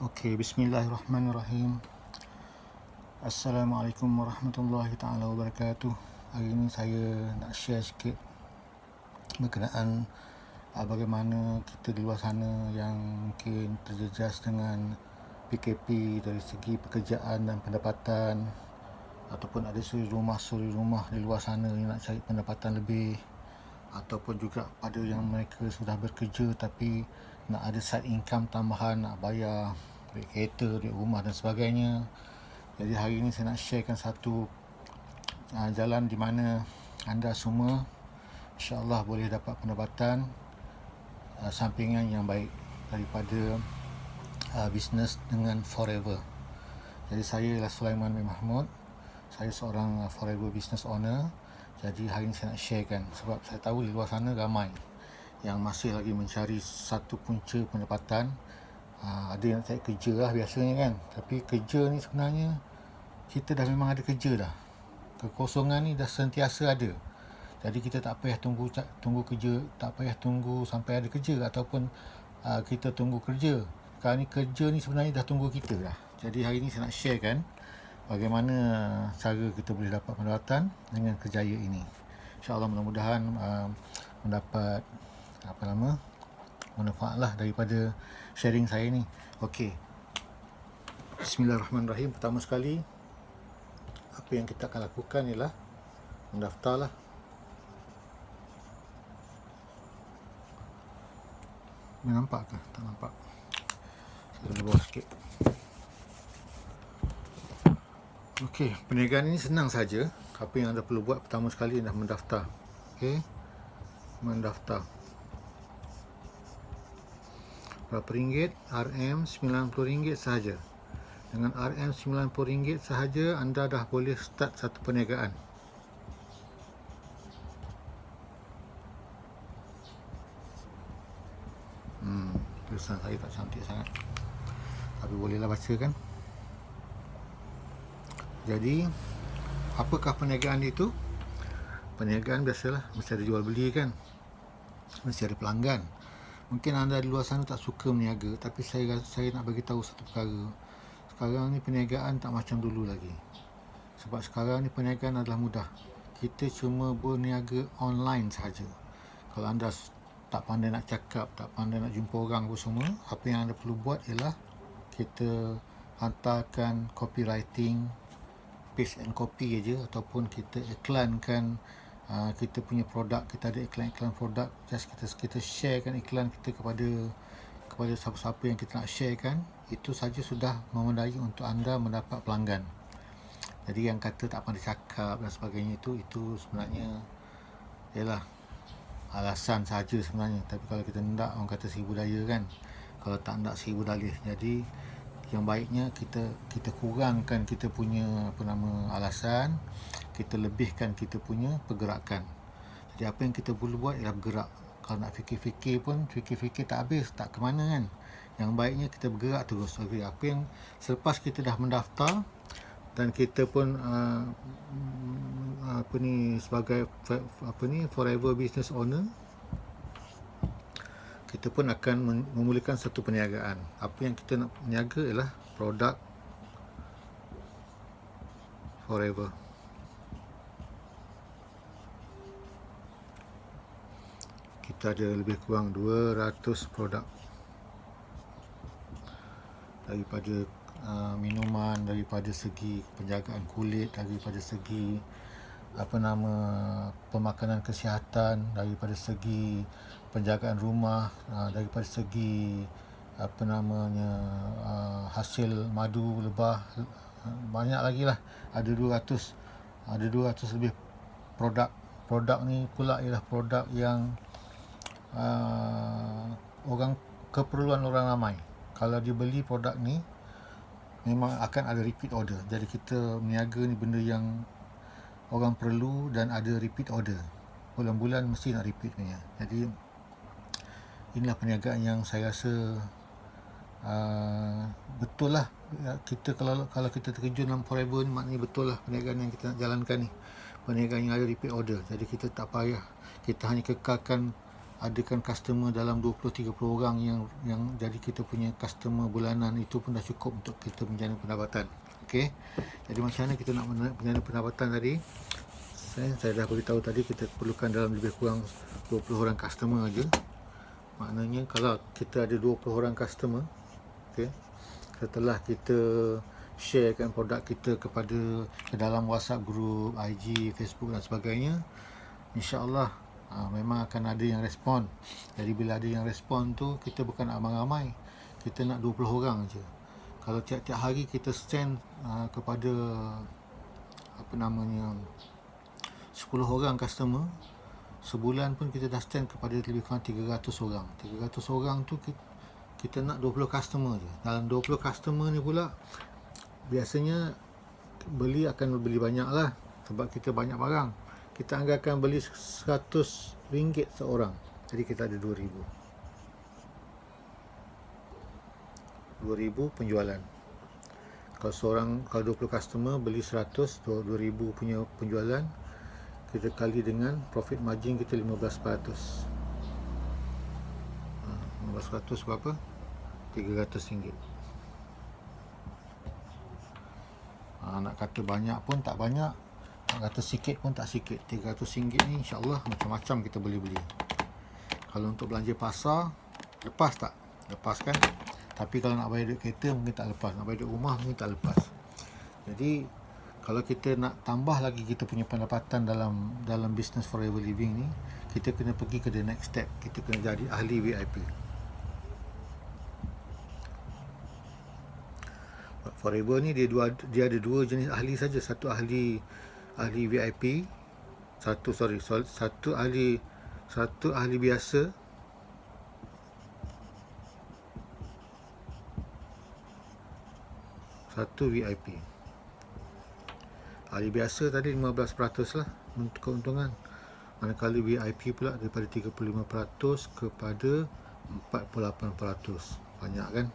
Okey, bismillahirrahmanirrahim. Assalamualaikum warahmatullahi taala wabarakatuh. Hari ini saya nak share sikit berkenaan bagaimana kita di luar sana yang mungkin terjejas dengan PKP dari segi pekerjaan dan pendapatan, ataupun ada suri rumah di luar sana yang nak cari pendapatan lebih, ataupun juga pada yang mereka sudah bekerja tapi nak ada side income tambahan, nak bayar duit kereta, duit rumah dan sebagainya. Jadi hari ini saya nak sharekan satu jalan di mana anda semua insya-Allah boleh dapat pendapatan sampingan yang baik daripada bisnes dengan Forever. Jadi saya ialah Sulaiman bin Mahmud. Saya seorang Forever business owner. Jadi hari ini saya nak sharekan sebab saya tahu di luar sana ramai yang masih lagi mencari satu punca pendapatan. Ada yang cari kerja lah biasanya kan. Tapi kerja ni sebenarnya kita dah memang ada kerja dah. Kekosongan ni dah sentiasa ada. Jadi kita tak payah tunggu kerja, tak payah tunggu sampai ada kerja ataupun kita tunggu kerja. Sekarang ni kerja ni sebenarnya dah tunggu kita dah. Jadi hari ni saya nak sharekan bagaimana cara kita boleh dapat pendapatan dengan kerjaya ini. InsyaAllah mudah-mudahan mendapat manfaatlah daripada sharing saya ni. Okey. Bismillahirrahmanirrahim. Pertama sekali, apa yang kita akan lakukan ialah mendaftarlah. Nampak ke? Tak nampak. Saya boleh bawah sikit. Okey, perniagaan ini senang saja. Apa yang anda perlu buat pertama sekali adalah mendaftar. Okey. Mendaftar. Berapa ringgit? RM90 sahaja. Dengan RM90 sahaja anda dah boleh start satu perniagaan. Tulisan saya tak cantik sangat, tapi bolehlah baca kan. Jadi apakah perniagaan itu? Perniagaan biasalah mesti ada jual beli kan, mesti ada pelanggan. Mungkin anda di luar sana tak suka berniaga, tapi saya nak bagi tahu satu perkara. Sekarang ni perniagaan tak macam dulu lagi. Sebab sekarang ni perniagaan adalah mudah. Kita cuma berniaga online sahaja. Kalau anda tak pandai nak cakap, tak pandai nak jumpa orang apa semua, apa yang anda perlu buat ialah kita hantarkan copywriting, paste and copy aja, ataupun kita iklankan kita punya produk. Kita ada iklan produk, just kita sharekan iklan kita kepada siapa-siapa yang kita nak sharekan. Itu saja sudah memadai untuk anda mendapat pelanggan. Jadi yang kata tak pandai cakap dan sebagainya itu sebenarnya ialah alasan saja sebenarnya. Tapi kalau kita hendak, orang kata seribu daya kan, kalau tak hendak seribu dalih. Jadi yang baiknya kita kurangkan kita punya alasan, kita lebihkan kita punya pergerakan. Jadi apa yang kita perlu buat ialah bergerak. Kalau nak fikir-fikir pun fikir tak habis, tak ke mana kan. Yang baiknya kita bergerak terus. Jadi apa yang selepas kita dah mendaftar dan kita pun sebagai Forever business owner, kita pun akan memulakan satu perniagaan. Apa yang kita nak berniaga ialah produk Forever. Kita ada lebih kurang 200 produk, daripada minuman, daripada segi penjagaan kulit, daripada segi pemakanan kesihatan, daripada segi penjagaan rumah, daripada segi hasil madu lebah, banyak lagi lah. Ada 200 lebih produk. Produk ni pula ialah produk yang keperluan orang ramai. Kalau dia beli produk ni, memang akan ada repeat order. Jadi kita berniaga ni benda yang orang perlu dan ada repeat order. Bulan-bulan mesti nak repeat punya. Jadi inilah perniagaan yang saya rasa betul lah. Kita kalau kita terjun dalam Forever ni, maknanya betul lah perniagaan yang kita nak jalankan ni, perniagaan yang ada repeat order. Jadi kita tak payah, kita hanya kekalkan adakan customer dalam 20-30 orang yang jadi kita punya customer bulanan, itu pun dah cukup untuk kita menjana pendapatan. Okey. Jadi macam mana kita nak menjana pendapatan tadi? Saya dah beritahu tadi, kita perlukan dalam lebih kurang 20 orang customer aja. Maknanya kalau kita ada 20 orang customer, okey, setelah kita sharekan produk kita ke dalam WhatsApp group, IG, Facebook dan sebagainya, insya-Allah memang akan ada yang respon. Jadi bila ada yang respon tu, kita bukan nak ramai-ramai, kita nak 20 orang je. Kalau tiap-tiap hari kita send kepada 10 orang customer, sebulan pun kita dah stand kepada lebih kurang 300 orang. 300 orang tu kita nak 20 customer je. Dalam 20 customer ni pula, biasanya akan beli banyak lah, sebab kita banyak barang. Kita anggarkan beli RM100 seorang, jadi kita ada 2,000 penjualan. Kalau 20 customer beli 100, 2,000 punya penjualan, kita kali dengan profit margin kita 15%. 15% berapa? RM300. Nak kata banyak pun tak banyak, nak kata sikit pun tak sikit. RM300 ni insya-Allah macam-macam kita boleh beli. Kalau untuk belanja pasar, lepas tak? Lepas kan? Tapi kalau nak bayar duit kereta mungkin tak lepas, nak bayar duit rumah mungkin tak lepas. Jadi kalau kita nak tambah lagi kita punya pendapatan dalam business forever living ni, kita kena pergi ke the next step. Kita kena jadi ahli VIP. Forever ni dia ada dua jenis ahli saja. Satu ahli VIP, satu ahli biasa, satu VIP. Ahli biasa tadi 15% lah untuk keuntungan. Manakala VIP pula daripada 35% kepada 48%. Banyak kan?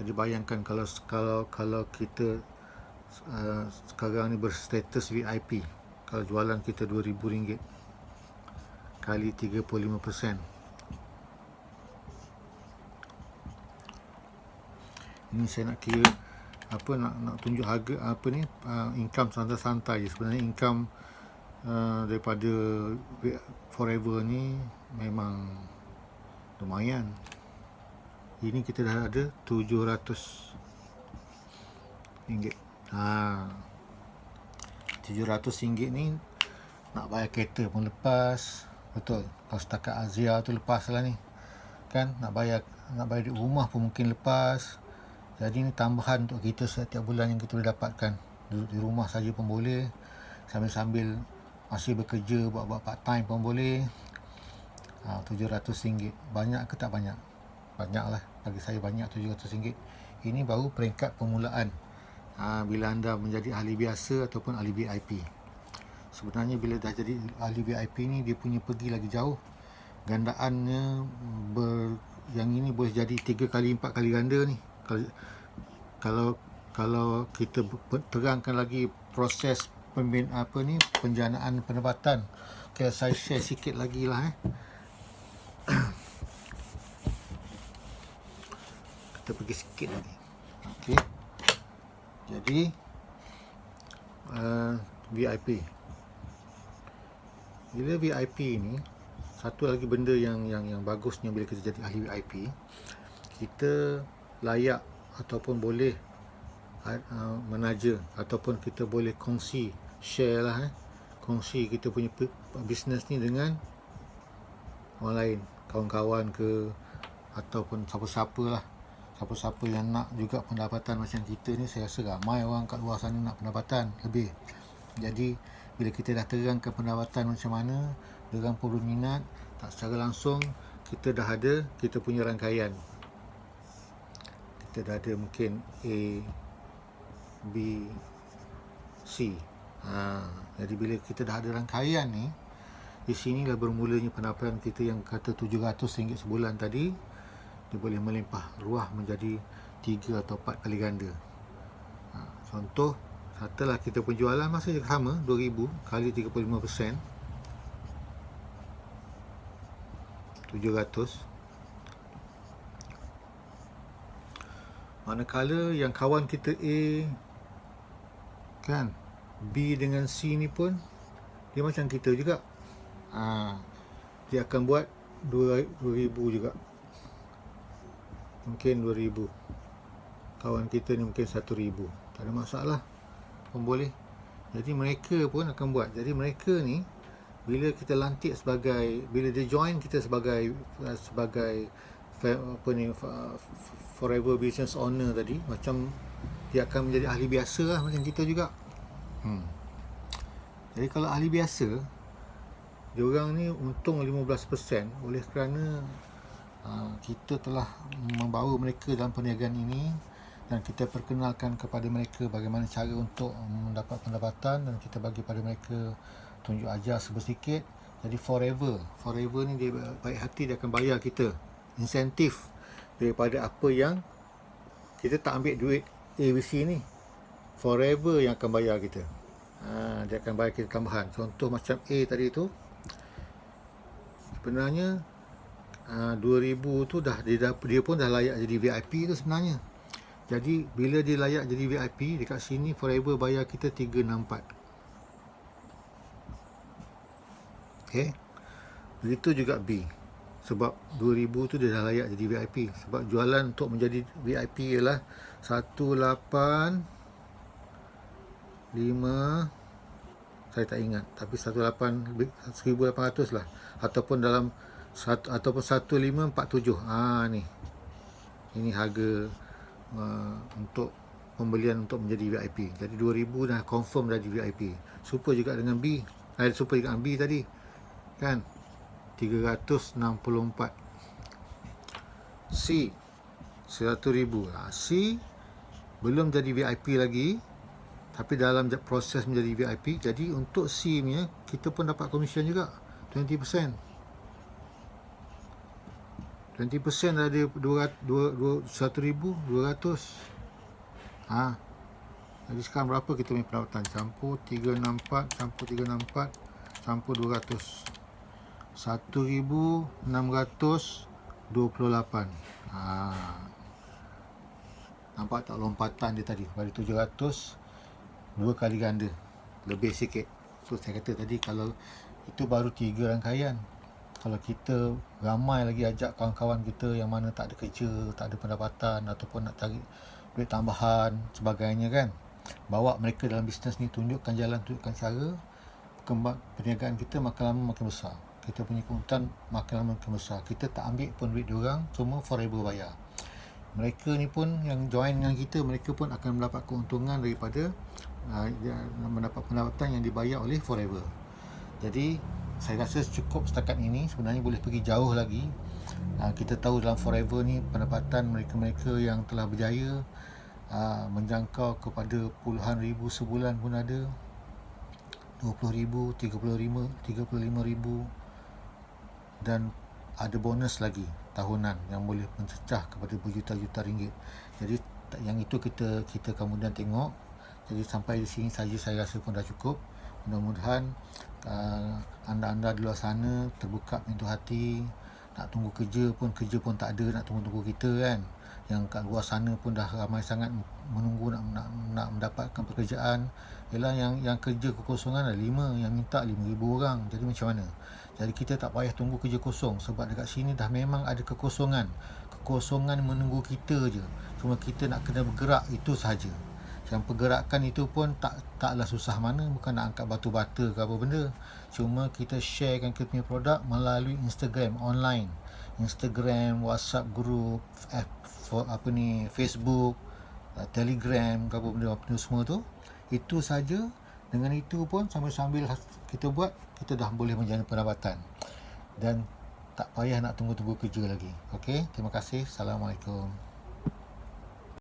Jadi bayangkan kalau kita sekarang ni berstatus VIP, kalau jualan kita RM2,000 kali 35%. Ini saya nak kira nak tunjuk harga income santai-santai je. Sebenarnya income daripada forever ni memang lumayan. Ini kita dah ada RM700. RM700 ni nak bayar kereta pun lepas. Betul. Kalau setakat Azia tu lepas lah ni, kan? Nak bayar duit rumah pun mungkin lepas. Jadi ni tambahan untuk kita setiap bulan yang kita boleh dapatkan. Duduk di rumah saja pun boleh, sambil masih bekerja, buat part time pun boleh. RM700. Banyak ke tak banyak? Banyak lah. Bagi saya banyak RM700. Ini baru peringkat permulaan. Bila anda menjadi ahli biasa ataupun ahli VIP. Sebenarnya bila dah jadi ahli VIP ni, dia punya pergi lagi jauh. Gandaannya yang ini boleh jadi 3 kali 4 kali ganda ni. Kalau kita terangkan lagi proses penjanaan pendapatan. Okay, saya share sikit lagi lah. Kita pergi sikit lagi. Okay. Jadi VIP. Bila VIP ni, satu lagi benda yang bagusnya bila kita jadi ahli VIP, kita layak ataupun boleh menaja ataupun kita boleh kongsi, share lah, kongsi kita punya bisnes ni dengan orang lain, kawan-kawan ke ataupun siapa-siapa lah, siapa-siapa yang nak juga pendapatan macam kita ni. Saya rasa ramai orang kat luar sana nak pendapatan lebih. Jadi bila kita dah terangkan pendapatan macam mana, diorang pun berminat, tak secara langsung kita dah ada kita punya rangkaian. Kita dah ada mungkin A, B, C. Jadi bila kita dah ada rangkaian ni, di sinilah bermulanya pendapatan kita yang kata RM700 sebulan tadi. Dia boleh melimpah ruah menjadi 3 atau 4 kali ganda. Contoh, setelah kita penjualan masih sama, 2,000 kali 35%. 700. Manakala yang kawan kita A kan, B dengan C ni pun dia macam kita juga. Dia akan buat 2000 juga. Mungkin 2000. Kawan kita ni mungkin 1000. Tak ada masalah pun boleh. Jadi mereka pun akan buat. Jadi mereka ni bila kita lantik sebagai, bila dia join kita sebagai forever business owner tadi, macam dia akan menjadi ahli biasa lah, macam kita juga. Jadi kalau ahli biasa, diorang ni untung 15% oleh kerana kita telah membawa mereka dalam perniagaan ini dan kita perkenalkan kepada mereka bagaimana cara untuk mendapat pendapatan, dan kita bagi pada mereka tunjuk ajar sedikit. Jadi forever ni dia baik hati, dia akan bayar kita insentif daripada apa yang kita tak ambil duit ABC ni. Forever yang akan bayar kita. Dia akan bayar kita tambahan. Contoh macam A tadi tu, sebenarnya 2000 tu dia pun dah layak jadi VIP tu sebenarnya. Jadi bila dia layak jadi VIP, dekat sini forever bayar kita 364. Okay. Begitu juga B. Sebab 2000 tu dia dah layak jadi VIP. Sebab jualan untuk menjadi VIP ialah 185, saya tak ingat, tapi 1800 lah, ataupun dalam ataupun 1547. Ni. Ini harga untuk pembelian untuk menjadi VIP. Jadi 2000 dah confirm dah jadi VIP. Super juga dengan B. Super juga dengan B tadi. Kan? 364. C 100,000. C belum jadi VIP lagi, tapi dalam proses menjadi VIP. Jadi untuk C punya, kita pun dapat komisen juga 20%. 20% dari 1,200. Jadi sekarang berapa kita punya pendapatan? Campur 364, campur 364, campur 200. 1,628. Nampak tak lompatan dia tadi? Dari 700, 2 kali ganda. Lebih sikit. So saya kata tadi, kalau itu baru 3 rangkaian. Kalau kita ramai lagi ajak kawan-kawan kita yang mana tak ada kerja, tak ada pendapatan, ataupun nak cari duit tambahan sebagainya kan, bawa mereka dalam bisnes ni, tunjukkan jalan, tunjukkan cara, kembang perniagaan kita makin lama makin besar. Kita punya keuntungan makin lama makin besar. Kita tak ambil pun duit diorang, cuma forever bayar. Mereka ni pun yang join dengan kita, mereka pun akan mendapat keuntungan daripada mendapat pendapatan yang dibayar oleh forever. Jadi saya rasa cukup setakat ini. Sebenarnya boleh pergi jauh lagi. Kita tahu dalam forever ni pendapatan mereka-mereka yang telah berjaya menjangkau kepada puluhan ribu sebulan pun ada, 20,000, 35,000, dan ada bonus lagi tahunan yang boleh mencecah kepada berjuta-juta ringgit. Jadi yang itu kita kemudian tengok. Jadi sampai di sini saja saya rasa pun dah cukup. Mudah-mudahan anda-anda di luar sana terbuka pintu hati. Nak tunggu kerja pun tak ada, nak tunggu kita kan. Yang kat luar sana pun dah ramai sangat menunggu nak mendapatkan pekerjaan. Ialah yang kerja kekosongan ada 5, yang minta 5,000 orang. Jadi macam mana? Jadi kita tak payah tunggu kerja kosong, sebab dekat sini dah memang ada kekosongan menunggu kita je. Cuma kita nak kena bergerak, itu sahaja. Yang pergerakan itu pun taklah susah mana, bukan nak angkat batu bata ke apa benda. Cuma kita sharekan kita punya produk melalui Instagram online, Instagram, WhatsApp group, Facebook, Telegram ke apa benda semua tu. Itu saja. Dengan itu pun sambil-sambil kita buat, kita dah boleh menjana pendapatan dan tak payah nak tunggu-tunggu kerja lagi. Okey, terima kasih. Assalamualaikum.